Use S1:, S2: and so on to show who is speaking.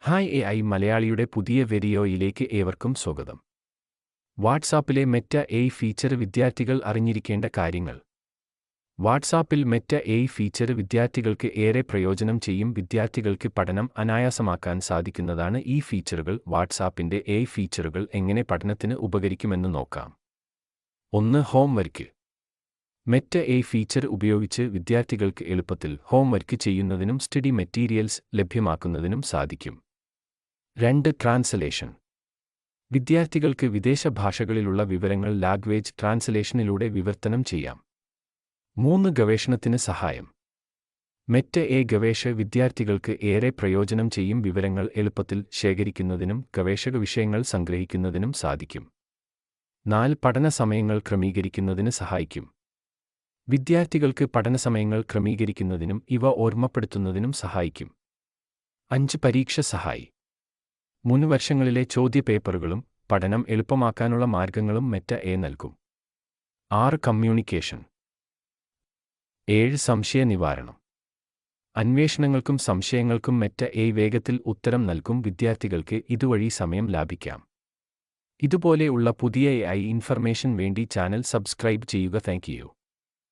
S1: Hi AI മലയാളിയുടെ പുതിയ വീഡിയോയിലേക്ക് ഏവർക്കും സ്വാഗതം. വാട്സാപ്പിലെ മെറ്റ AI ഫീച്ചർ വിദ്യാർത്ഥികൾ അറിഞ്ഞിരിക്കേണ്ട കാര്യങ്ങൾ. വാട്സാപ്പിൽ മെറ്റ AI ഫീച്ചർ വിദ്യാർത്ഥികൾക്ക് ഏറെ പ്രയോജനം ചെയ്യും. വിദ്യാർത്ഥികൾക്ക് പഠനം അനായാസമാക്കാൻ സാധിക്കുന്നതാണ് ഈ ഫീച്ചറുകൾ. വാട്സാപ്പിന്റെ AI ഫീച്ചറുകൾ എങ്ങനെ പഠനത്തിന് ഉപകരിക്കുമെന്ന് നോക്കാം. 1. ഹോംവർക്ക്. മെറ്റ AI ഫീച്ചർ ഉപയോഗിച്ച് വിദ്യാർത്ഥികൾക്ക് എളുപ്പത്തിൽ ഹോംവർക്ക് ചെയ്യുന്നതിനും സ്റ്റഡി മെറ്റീരിയൽസ് ലഭ്യമാക്കുന്നതിനും സാധിക്കും. 2. ട്രാൻസ്ലേഷൻ. വിദ്യാർത്ഥികൾക്ക് വിദേശ ഭാഷകളിലുള്ള വിവരങ്ങൾ ലാംഗ്വേജ് ട്രാൻസ്ലേഷനിലൂടെ വിവർത്തനം ചെയ്യാം. 3. ഗവേഷണത്തിന് സഹായം. മെറ്റ AI ഗവേഷക വിദ്യാർത്ഥികൾക്ക് ഏറെ പ്രയോജനം ചെയ്യും. വിവരങ്ങൾ എളുപ്പത്തിൽ ശേഖരിക്കുന്നതിനും ഗവേഷക വിഷയങ്ങൾ സംഗ്രഹിക്കുന്നതിനും സാധിക്കും. 4. പഠന സമയങ്ങൾ ക്രമീകരിക്കുന്നതിന് സഹായിക്കും. വിദ്യാർത്ഥികൾക്ക് പഠനസമയങ്ങൾ ക്രമീകരിക്കുന്നതിനും ഇവ ഓർമ്മപ്പെടുത്തുന്നതിനും സഹായിക്കും. 5. പരീക്ഷ സഹായി. മുൻ വർഷങ്ങളിലെ ചോദ്യപേപ്പറുകളും പഠനം എളുപ്പമാക്കാനുള്ള മാർഗങ്ങളും മെറ്റ AI നൽകും. 6. കമ്മ്യൂണിക്കേഷൻ. 7. സംശയ നിവാരണം. അന്വേഷണങ്ങൾക്കും സംശയങ്ങൾക്കും മെറ്റ AI വേഗത്തിൽ ഉത്തരം നൽകും. വിദ്യാർത്ഥികൾക്ക് ഇതുവഴി സമയം ലാഭിക്കാം. ഇതുപോലെയുള്ള പുതിയ AI ഇൻഫർമേഷൻ വേണ്ടി ചാനൽ സബ്സ്ക്രൈബ് ചെയ്യുക. Thank you.